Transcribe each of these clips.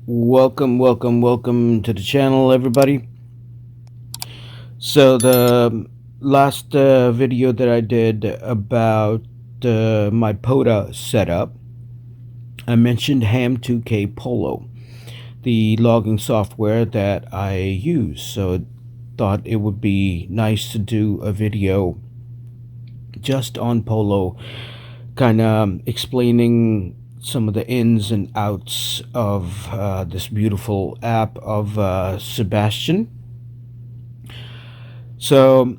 Welcome to the channel, everybody. So the last video that I did about my PODA setup, I mentioned Ham2K PoLo, the logging software that I use. So thought it would be nice to do a video just on PoLo, kind of explaining some of the ins and outs of this beautiful app of Sebastian. So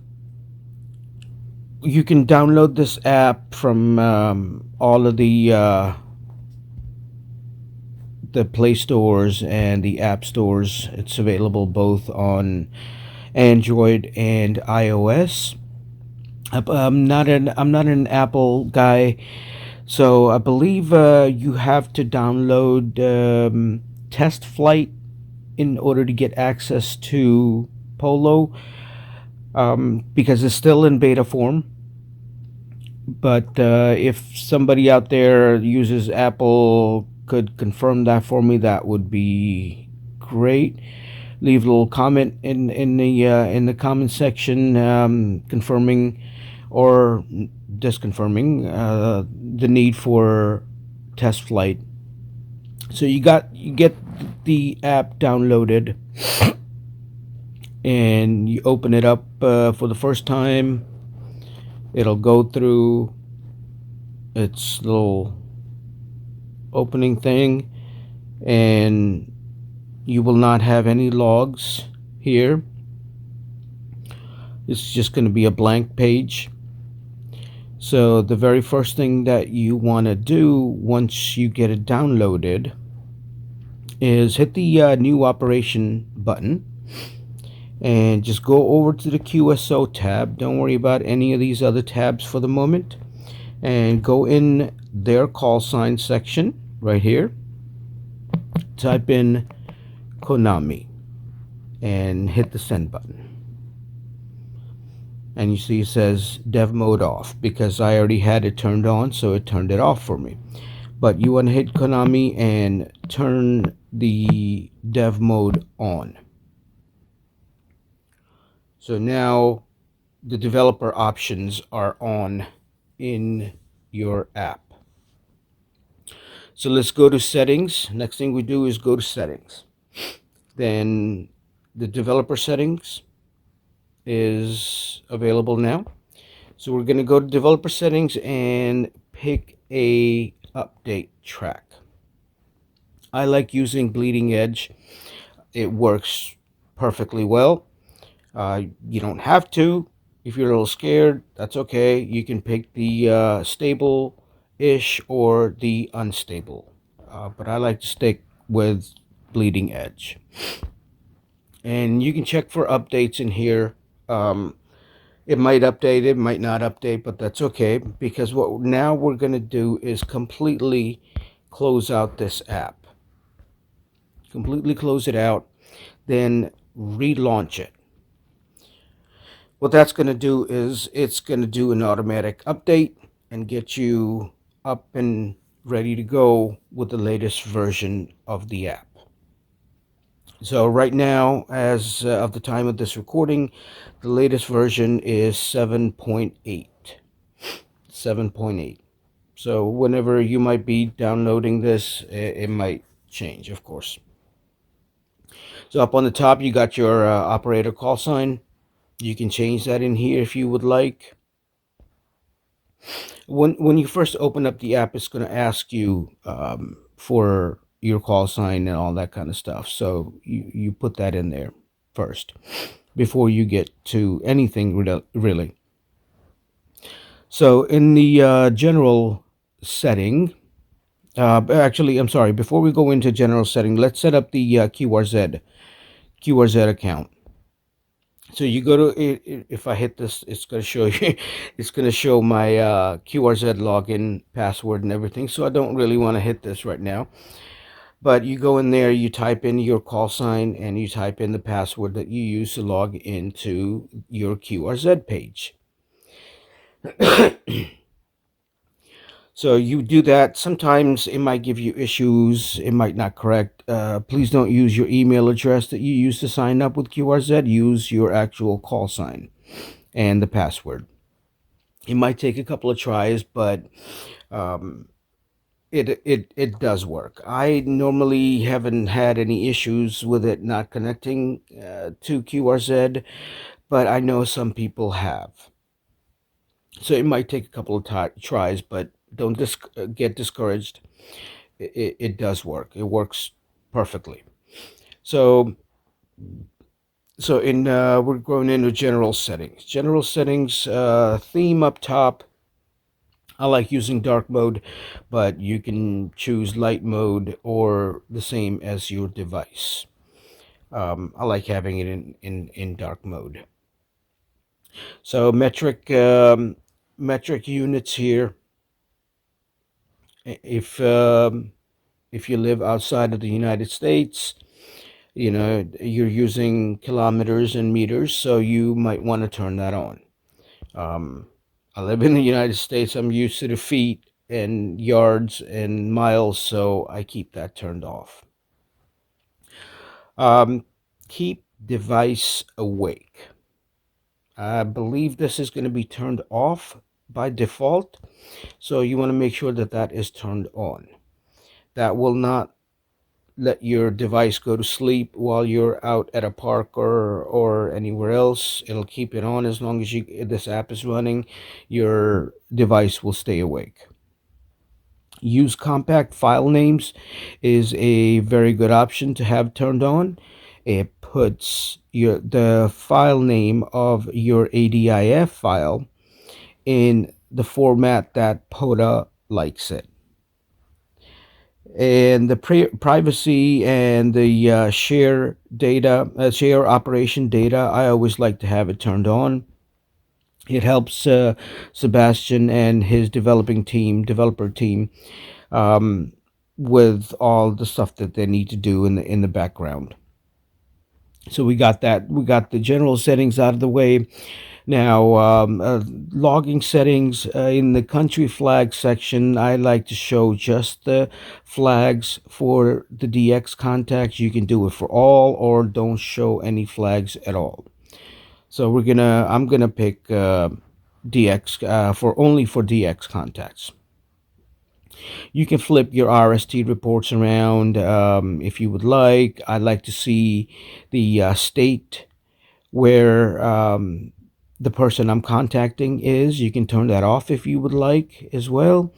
you can download this app from all of the Play stores and the app stores. It's available both on Android and iOS. I'm not an Apple guy, so I believe you have to download Test Flight in order to get access to Polo, because it's still in beta form. But if somebody out there uses Apple could confirm that for me, that would be great. Leave a little comment in the comment section, confirming or disconfirming the need for test flight. So you get the app downloaded, and you open it up for the first time. It'll go through its little opening thing, and you will not have any logs here. It's just going to be a blank page. So the very first thing that you want to do once you get it downloaded is hit the new operation button and just go over to the QSO tab. Don't worry about any of these other tabs for the moment, and go in their call sign section right here. Type in Konami and hit the send button. And you see it says dev mode off, because I already had it turned on, so it turned it off for me. But you want to hit Konami and turn the dev mode on. So now the developer options are on in your app. So let's go to settings. Next thing we do is go to settings. Then the developer settings is available now. So we're going to go to developer settings and pick a update track. I like using Bleeding Edge. It works perfectly well. You don't have to. If you're a little scared, that's okay. You can pick the stable-ish or the unstable. But I like to stick with Bleeding Edge. And you can check for updates in here. It might update, it might not update, but that's okay, because what now we're going to do is completely close out this app. Completely close it out, then relaunch it. What that's going to do is it's going to do an automatic update and get you up and ready to go with the latest version of the app. So right now, as of the time of this recording, the latest version is 7.8. 7.8. So whenever you might be downloading this, it might change, of course. So up on the top, you got your operator call sign. You can change that in here if you would like. When you first open up the app, it's going to ask you for your call sign and all that kind of stuff. So you put that in there first before you get to anything really. So in the general setting, actually, I'm sorry, before we go into general setting, let's set up the QRZ account. So you go to, if I hit this, it's going to show you, it's going to show my QRZ login password and everything. So I don't really want to hit this right now. But you go in there, you type in your call sign, and you type in the password that you use to log into your QRZ page. So you do that. Sometimes it might give you issues. It might not correct. Please don't use your email address that you use to sign up with QRZ. Use your actual call sign and the password. It might take a couple of tries, but um, it does work. I normally haven't had any issues with it not connecting to QRZ, but I know some people have. So it might take a couple of tries, but don't get discouraged. It does work. It works perfectly. So in we're going into general settings. General settings, theme up top. I like using dark mode, but you can choose light mode or the same as your device. I like having it in dark mode. So metric units here. If if you live outside of the United States, you know you're using kilometers and meters, so you might want to turn that on. Um, I live in the United States. I'm used to the feet and yards and miles, so I keep that turned off. Um, Keep device awake. I believe this is going to be turned off by default, so you want to make sure that that is turned on. That will not let your device go to sleep while you're out at a park or anywhere else. It'll keep it on as long as this app is running. Your device will stay awake. Use compact file names is a very good option to have turned on. It puts the file name of your ADIF file in the format that POTA likes it. And the privacy and the share operation data, I always like to have it turned on. It helps Sebastian and his developer team, um, with all the stuff that they need to do in the background. So we got that. We got the general settings out of the way. Now, logging settings in the country flag section, I like to show just the flags for the DX contacts. You can do it for all or don't show any flags at all. So I'm gonna pick DX for only for DX contacts. You can flip your RST reports around if you would like. I'd like to see the state where the person I'm contacting is. You can turn that off if you would like as well.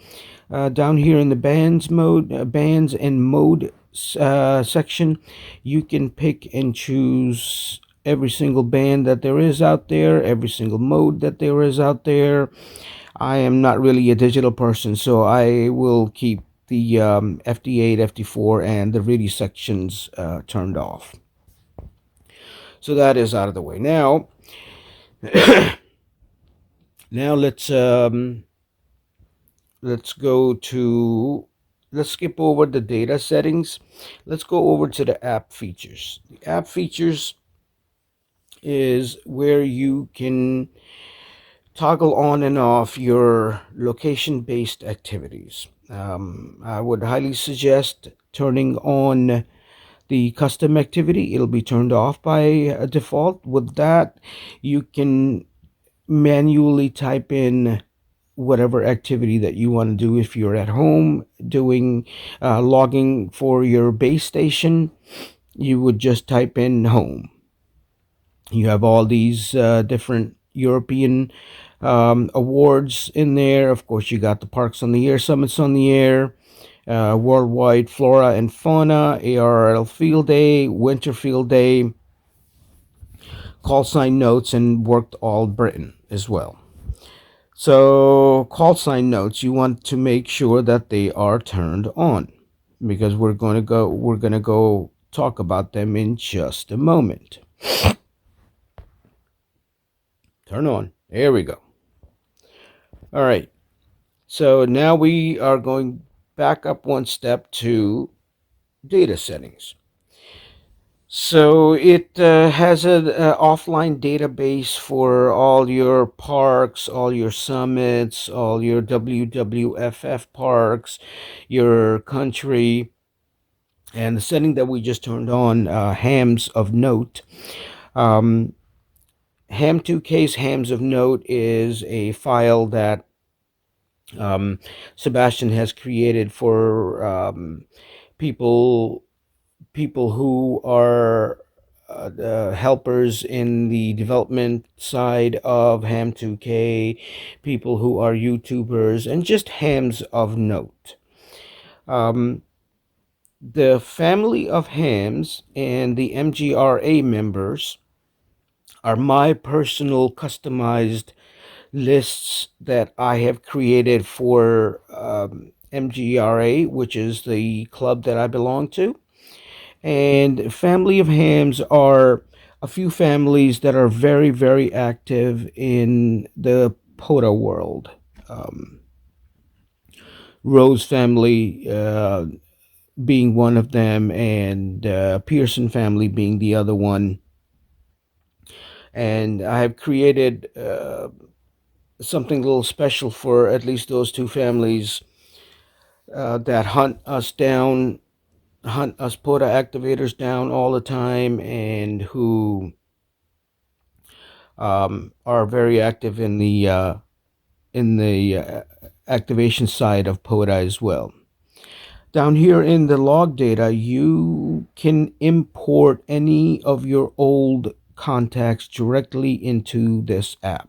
Down here in the bands and mode section, you can pick and choose every single band that there is out there, every single mode that there is out there. I am not really a digital person, so I will keep the FD8, FD4, and the RIDI sections turned off. So that is out of the way. Now, now let's go to let's skip over the data settings. Let's go over to the app features. The app features is where you can toggle on and off your location-based activities. I would highly suggest turning on the custom activity. It'll be turned off by default. With that, you can manually type in whatever activity that you want to do. If you're at home doing logging for your base station, you would just type in home. You have all these different European awards in there. Of course, you got the Parks on the Air, Summits on the Air, Worldwide Flora and Fauna, ARL Field Day, Winter Field Day, call sign notes, and Worked All Britain as well. So call sign notes, you want to make sure that they are turned on, because we're going to go talk about them in just a moment. Turn on. There we go. All right. So now we are going back up one step to data settings. So it has an offline database for all your parks, all your summits, all your WWFF parks, your country, and the setting that we just turned on, hams of note. Um, Ham2K's hams of note is a file that Sebastian has created for people people who are helpers in the development side of Ham2K, people who are YouTubers, and just hams of note. Um, the family of hams and the MGRA members are my personal customized lists that I have created for MGRA, which is the club that I belong to. And family of hams are a few families that are very, very active in the POTA world. Um, Rose family being one of them, and Pearson family being the other one. And I have created something a little special for at least those two families that hunt us down, hunt us POTA activators down all the time, and who are very active in the activation side of POTA as well. Down here in the log data, you can import any of your old contacts directly into this app.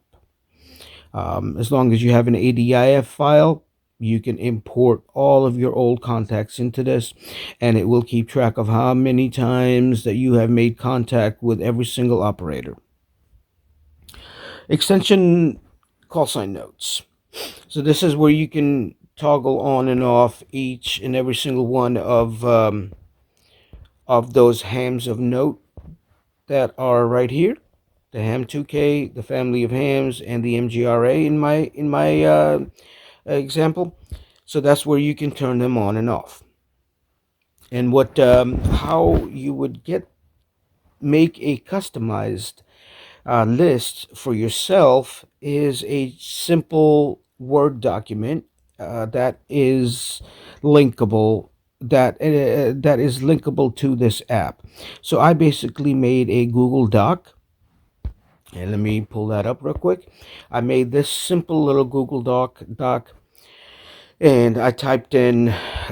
As long as you have an ADIF file, you can import all of your old contacts into this, and it will keep track of how many times that you have made contact with every single operator. Extension call sign notes. So this is where you can toggle on and off each and every single one of those hams of note that are right here. The Ham2K, the family of hams, and the MGRA in my example. So that's where you can turn them on and off. And what how you would make a customized list for yourself is a simple Word document that is linkable that is linkable to this app. So I basically made a Google Doc, and let me pull that up real quick. I made this simple little Google Doc, and I typed in.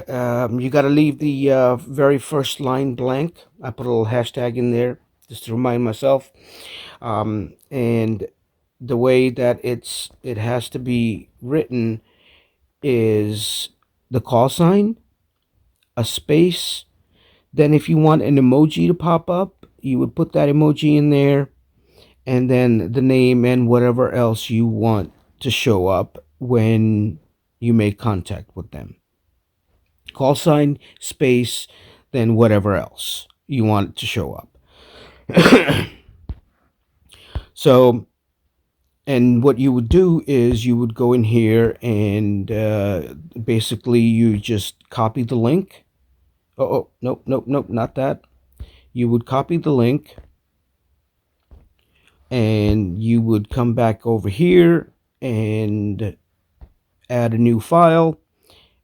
You got to leave the very first line blank. I put a little hashtag in there just to remind myself. And the way that it has to be written is the call sign, a space. Then if you want an emoji to pop up, you would put that emoji in there, and then the name and whatever else you want to show up when you make contact with them. Call sign, space, then whatever else you want to show up. So, and what you would do is you would go in here and basically you just copy the link. Oh, nope, nope, nope, not that. You would copy the link and you would come back over here and add a new file,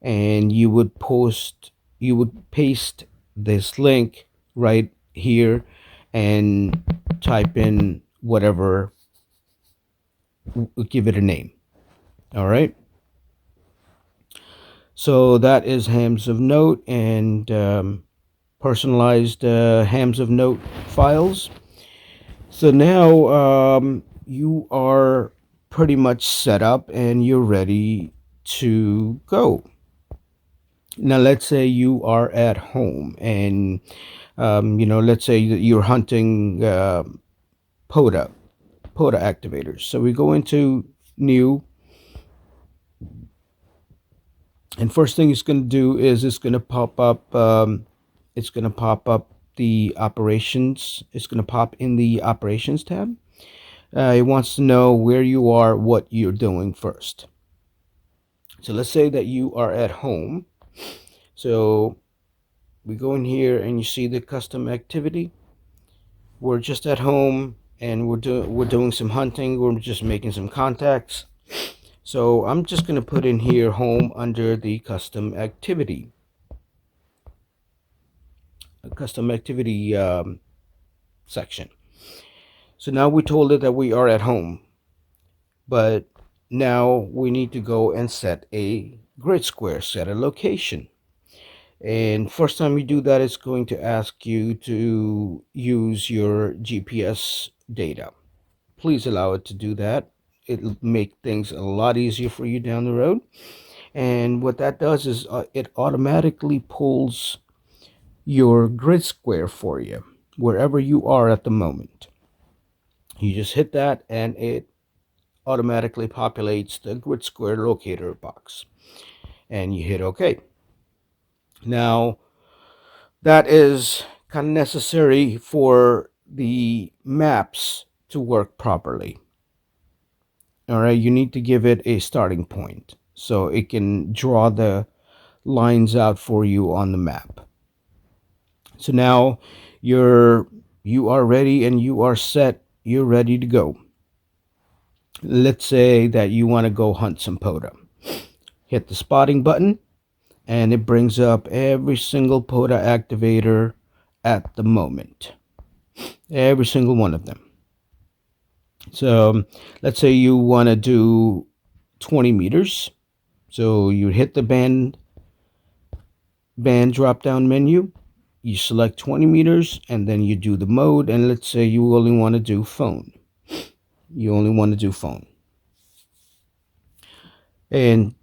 and you would paste this link right here and type in whatever, give it a name. All right. So that is hams of note and personalized hams of note files. So now you are pretty much set up and you're ready to go. Now, let's say you are at home and, let's say that you're hunting POTA activators. So we go into new, and first thing it's going to do is it's going to pop up. It's going to pop up the operations. It's going to pop in the operations tab. It wants to know where you are, what you're doing first. So let's say that you are at home. So we go in here and you see the custom activity. we're just at home and we're doing some hunting. We're just making some contacts. So I'm just going to put in here home under the custom activity section. So now we told it that we are at home, but now we need to go and set a grid square, set a location. And first time you do that, it's going to ask you to use your GPS data. Please allow it to do that. It'll make things a lot easier for you down the road. And what that does is it automatically pulls your grid square for you wherever you are at the moment. You just hit that and it automatically populates the grid square locator box, and you hit OK. Now that is kind of necessary for the maps to work properly. All right, you need to give it a starting point so it can draw the lines out for you on the map. So now you are ready and you are set. You're ready to go. Let's say that you want to go hunt some PoLo. Hit the spotting button and it brings up every single PoLo activator at the moment. Every single one of them. So let's say you want to do 20 meters. So you hit the band drop down menu, you select 20 meters, and then you do the mode. And let's say you only want to do phone. You only want to do phone. And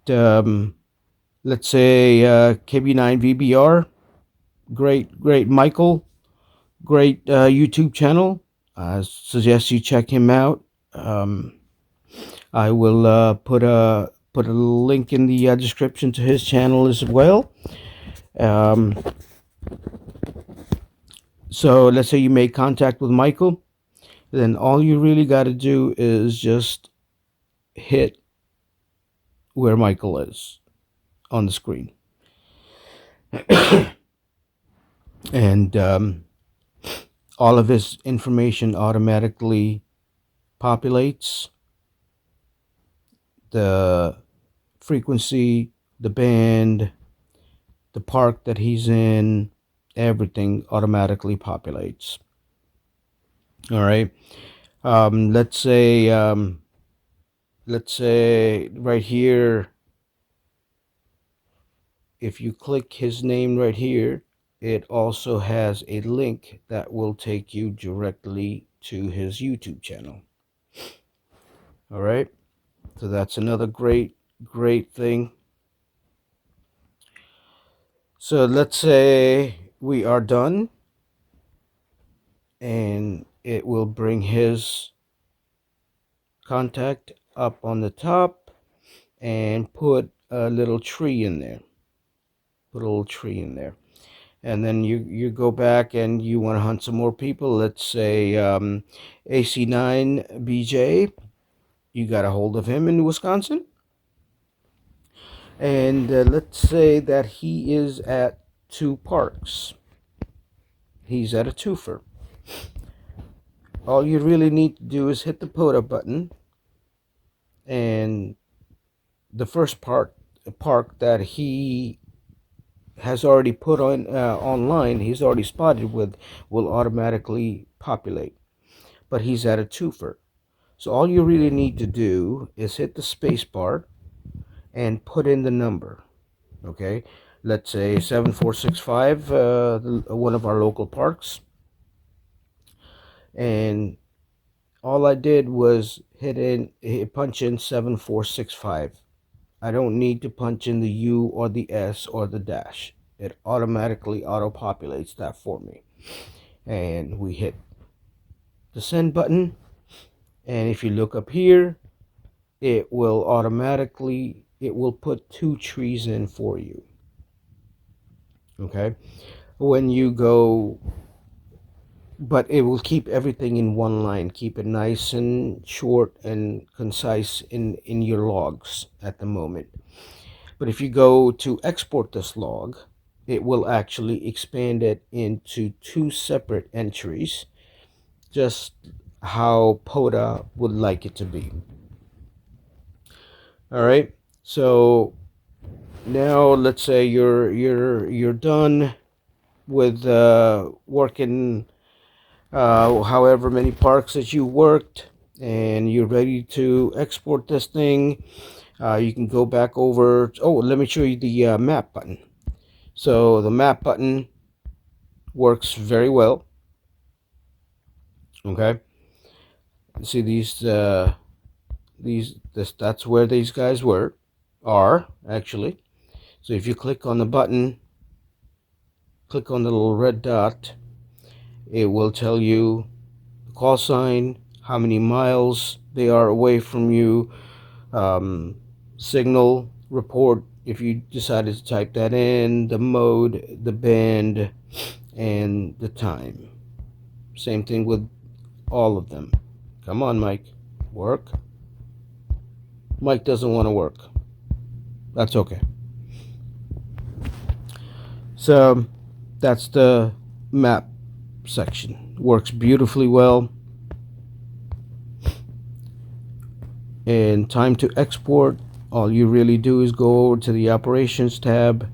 let's say KB9 VBR, great Michael, great YouTube channel. I suggest you check him out. I will put a link in the description to his channel as well. So let's say you make contact with Michael, then all you really got to do is just hit where Michael is on the screen. And all of his information automatically populates. The frequency, the band, the park that he's in, everything automatically populates. All right. Let's say right here, if you click his name right here, it also has a link that will take you directly to his YouTube channel. All right. So that's another great thing. So let's say we are done and it will bring his contact up on the top and put a little tree in there. Put a little tree in there. And then you go back and you want to hunt some more people. Let's say AC9BJ. You got a hold of him in Wisconsin. And let's say that he is at 2 parks. He's at a twofer. All you really need to do is hit the PoLo button, and the first park that he has already put on online, he's already spotted with, will automatically populate. But he's at a twofer. So all you really need to do is hit the space bar and put in the number. Okay, let's say 7465, one of our local parks. And all I did was punch in 7465. I don't need to punch in the U or the S or the dash. It automatically auto-populates that for me. And we hit the send button. And if you look up here, it will put 2 trees in for you. Okay. When you go, but it will keep everything in one line. Keep it nice and short and concise in your logs at the moment. But if you go to export this log, it will actually expand it into 2 separate entries. just how POTA would like it to be. All right, so now let's say you're done with working however many parks that you worked, and you're ready to export this thing. You can go back over. Oh, let me show you the map button. So the map button works very well. Okay, see that's where these guys are actually. So if you click on the button, click on the little red dot, it will tell you the call sign, how many miles they are away from you, signal report if you decided to type that in, the mode, the band, and the time. Same thing with all of them. Come on, Mike, work. Mike doesn't want to work. That's okay. So that's the map section. Works beautifully well. And time to export, all you really do is go over to the operations tab,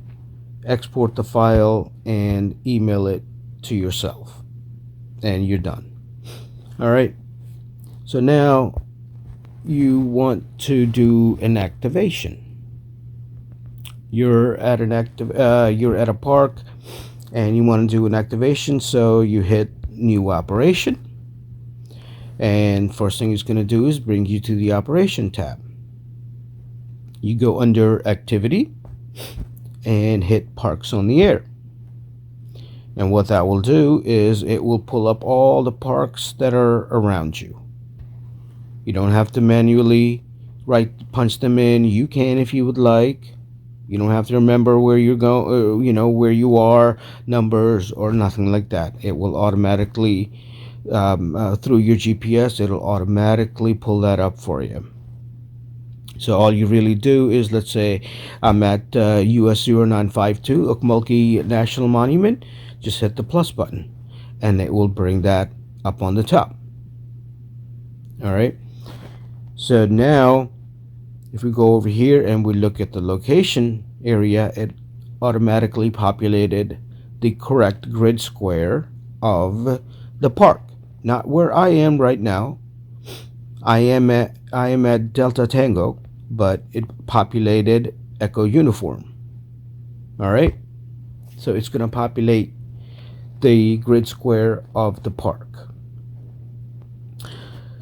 export the file, and email it to yourself, and you're done. All right, so now you want to do an activation. You're at a park and you want to do an activation, so you hit new operation, and first thing it's going to do is bring you to the operation tab. You go under activity and hit parks on the air, and what that will do is it will pull up all the parks that are around you. You don't have to manually punch them in. You can if you would like. You don't have to remember where you're going, where you are, numbers or nothing like that. It will automatically through your GPS, it'll automatically pull that up for you. So all you really do is, let's say I'm at US 0952 Okmulgee National Monument, just hit the plus button and it will bring that up on the top. All right, so now if we go over here and we look at the location area, it automatically populated the correct grid square of the park. Not where I am right now. I am at Delta Tango, but it populated Echo Uniform. All right, so it's going to populate the grid square of the park.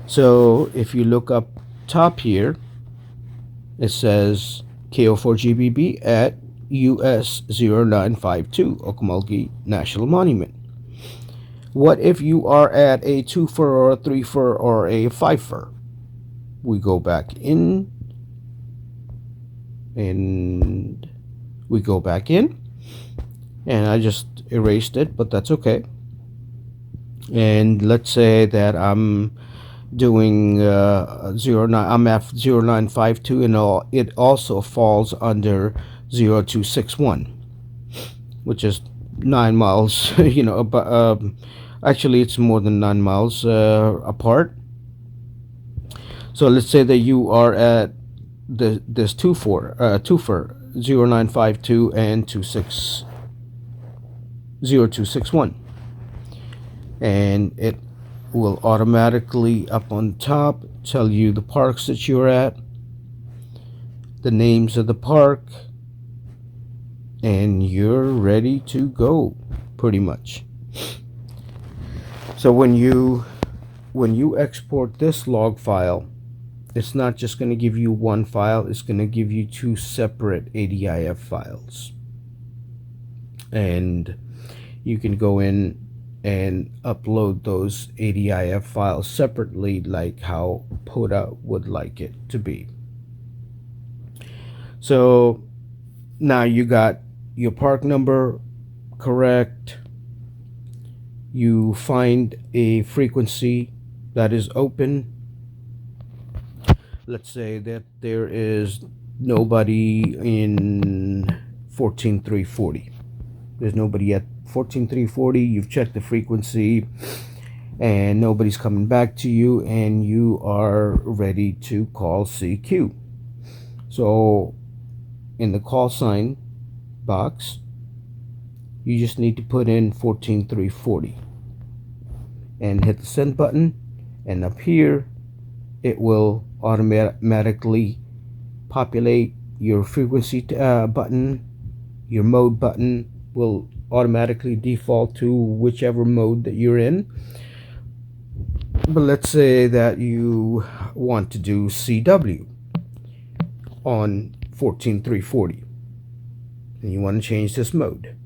So if you look up top here, it says KO4GBB at US 0952 Okmulgee National Monument. What if you are at a 2-fur or a 3-fur or a 5-fur? We go back in and we go back in, and I just erased it, but that's okay. And let's say that I'm doing I'm at 0952 and it also falls under 0261, which is 9 miles actually it's more than 9 miles apart. So let's say that you are at this 2-fur 0952 and 0261, and it will automatically up on top tell you the parks that you're at, the names of the park, and you're ready to go pretty much. So when you export this log file, it's not just going to give you one file, it's going to give you 2 separate ADIF files, and you can go in and upload those ADIF files separately, like how POTA would like it to be. So now you got your park number correct. You find a frequency that is open. Let's say that there is nobody in 14340. There's nobody at 14340. You've checked the frequency and nobody's coming back to you, and you are ready to call CQ. So in the call sign box, you just need to put in 14340 and hit the send button, and up here it will automatically populate your frequency button. Your mode button will automatically default to whichever mode that you're in. But let's say that you want to do CW on 14340 and you want to change this mode.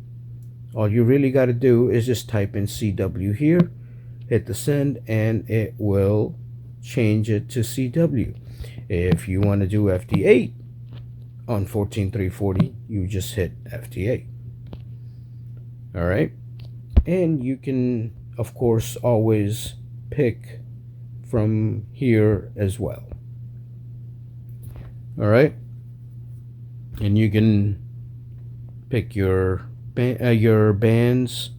All you really got to do is just type in CW here, hit the send, and it will change it to CW. If you want to do FT8 on 14340, you just hit FT8. All right, and you can of course always pick from here as well. All right, and you can pick your bands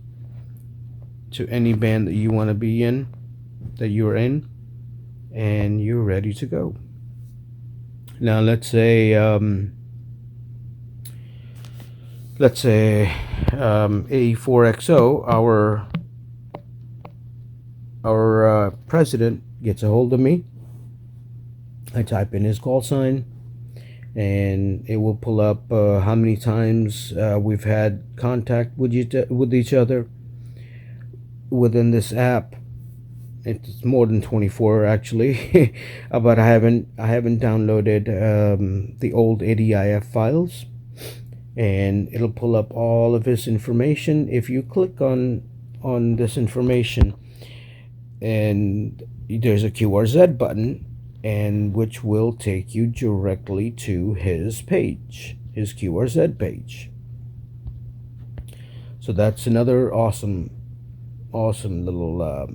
to any band that you want to be in, that you're in, and you're ready to go. Now let's say A4XO, our president, gets a hold of me. I type in his call sign, and it will pull up how many times we've had contact with each other within this app. It's more than 24 actually, but I haven't downloaded the old ADIF files, and it'll pull up all of his information. If you click on this information, and there's a QRZ button, and which will take you directly to his page, his QRZ page. So that's another awesome little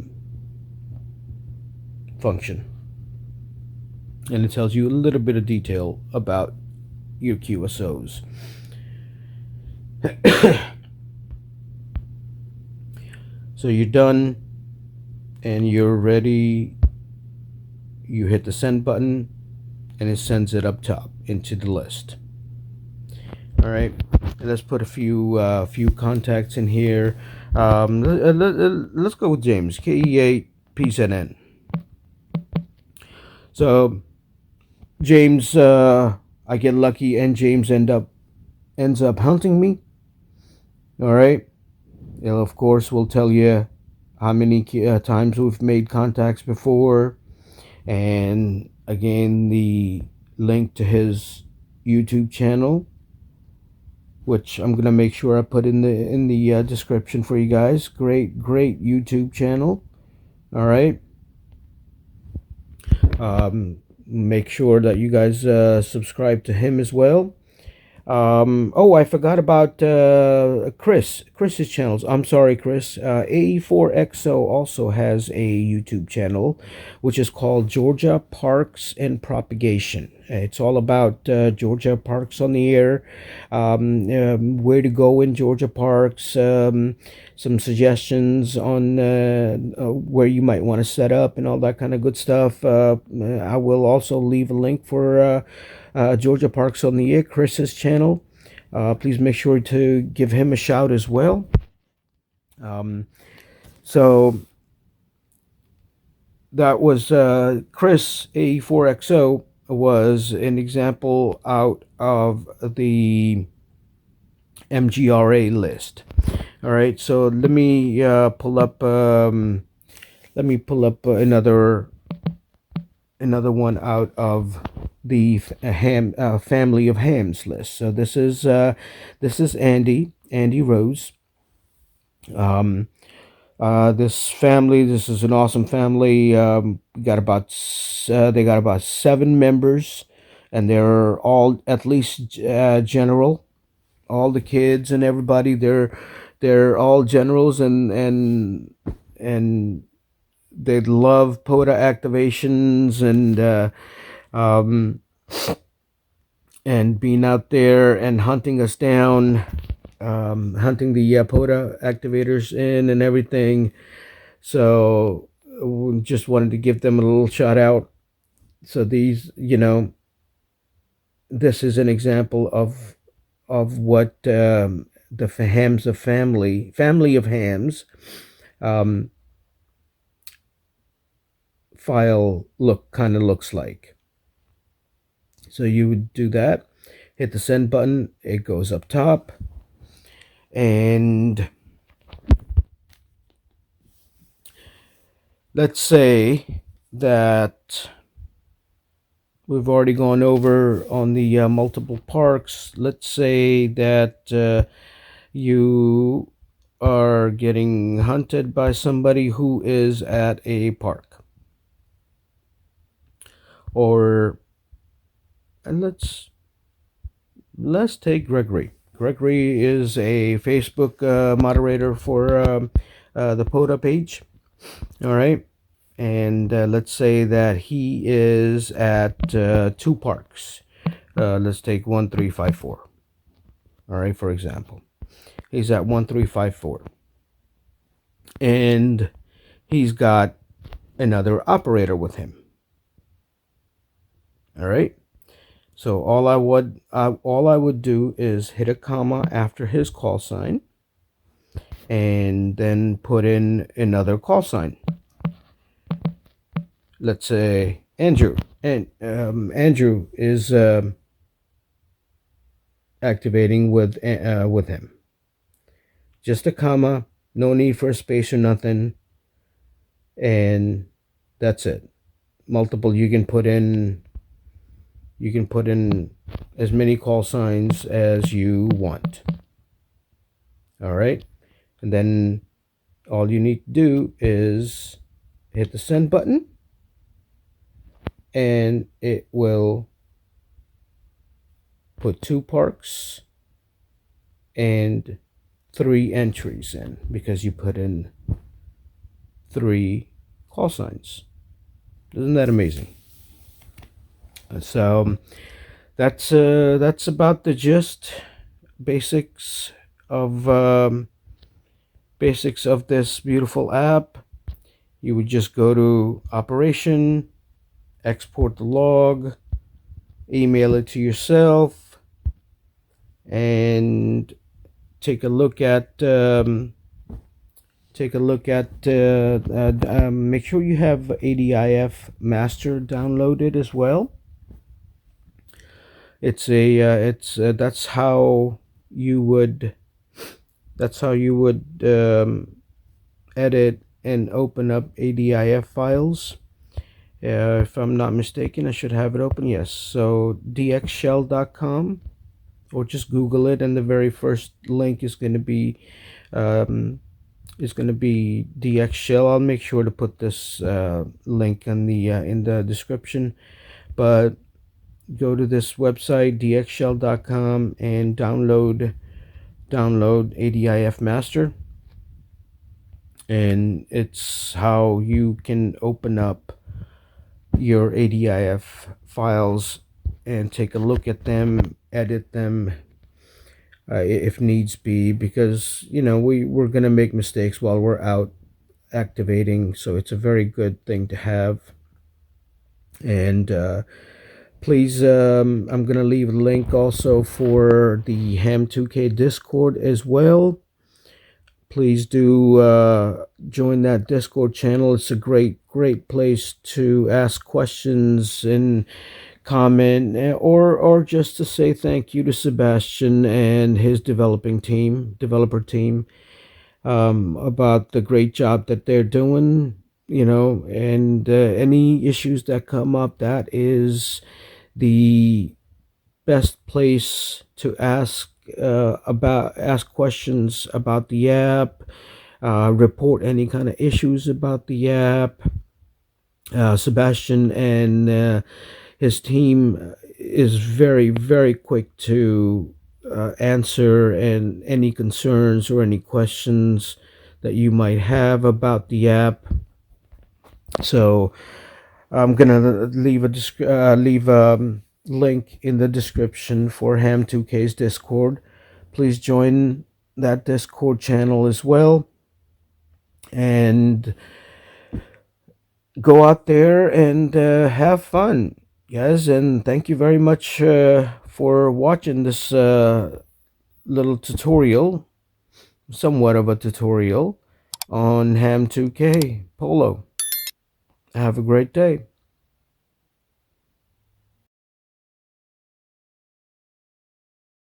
function, and it tells you a little bit of detail about your QSOs. So you're done and you're ready. You hit the send button and it sends it up top into the list. All right, let's put a few contacts in here. Let's go with James KI2D PZN. So James, I get lucky and James ends up hunting me. All right, it'll of course will tell you how many times we've made contacts before, and again the link to his YouTube channel, which I'm gonna make sure I put in the description for you guys. Great YouTube channel. All right. Make sure that you guys subscribe to him as well. Oh, I forgot about Chris's channels. I'm sorry, Chris. A4XO also has a YouTube channel, which is called Georgia Parks and Propagation. It's all about Georgia parks on the air, where to go in Georgia parks, some suggestions on where you might want to set up and all that kind of good stuff. I will also leave a link for Georgia Parks on the Air, Chris's channel. Please make sure to give him a shout as well. So that was Chris A4XO was an example out of the MGRA list. All right, so let me pull up another one out of the family of hams list. So this is Andy Rose. This family, this is an awesome family. They got about 7 members, and they're all at least general. All the kids and everybody, they're all generals, and they love POTA activations and being out there and hunting us down, hunting the POTA activators in and everything. So just wanted to give them a little shout out. So these, this is an example of what the Hams of family of Hams um, file looks like. So you would do that, hit the send button, it goes up top, and let's say that we've already gone over on the multiple parks. Let's say that you are getting hunted by somebody who is at a park. Or, and let's take Gregory. Gregory is a Facebook moderator for the POTA page. All right. And let's say that he is at two parks. Let's take 1354. All right, for example. He's at 1354. And he's got another operator with him. All right. So all I would do is hit a comma after his call sign and then put in another call sign. Let's say Andrew, and Andrew is activating with him. Just a comma, no need for a space or nothing, and that's it. Multiple. You can put in as many call signs as you want. All right, and then all you need to do is hit the send button, and it will put 2 parks and 3 entries in because you put in 3 call signs. Isn't that amazing? So that's about the gist, basics of this beautiful app. You would just go to operation, export the log, email it to yourself, and take a look at make sure you have ADIF master downloaded as well. It's that's how you would edit and open up ADIF files. If I'm not mistaken, I should have it open. Yes. So dxshell.com, or just Google it, and the very first link is going to be DXShell. I'll make sure to put this link in the description. But go to this website dxshell.com and download ADIF master, and it's how you can open up your ADIF files and take a look at them, edit them if needs be, because we're going to make mistakes while we're out activating, so it's a very good thing to have. And please, I'm going to leave a link also for the Ham2K Discord as well. Please do join that Discord channel. It's a great place to ask questions and comment, or just to say thank you to Sébastien and his developer team about the great job that they're doing. And any issues that come up, that is the best place to ask questions about the app, report any kind of issues about the app. Sébastien and his team is very, very quick to answer and any concerns or any questions that you might have about the app. So I'm gonna leave a link in the description for Ham2K's Discord. Please join that Discord channel as well. And go out there and have fun, guys. And thank you very much for watching this little tutorial, somewhat of a tutorial on Ham2K PoLo. Have a great day.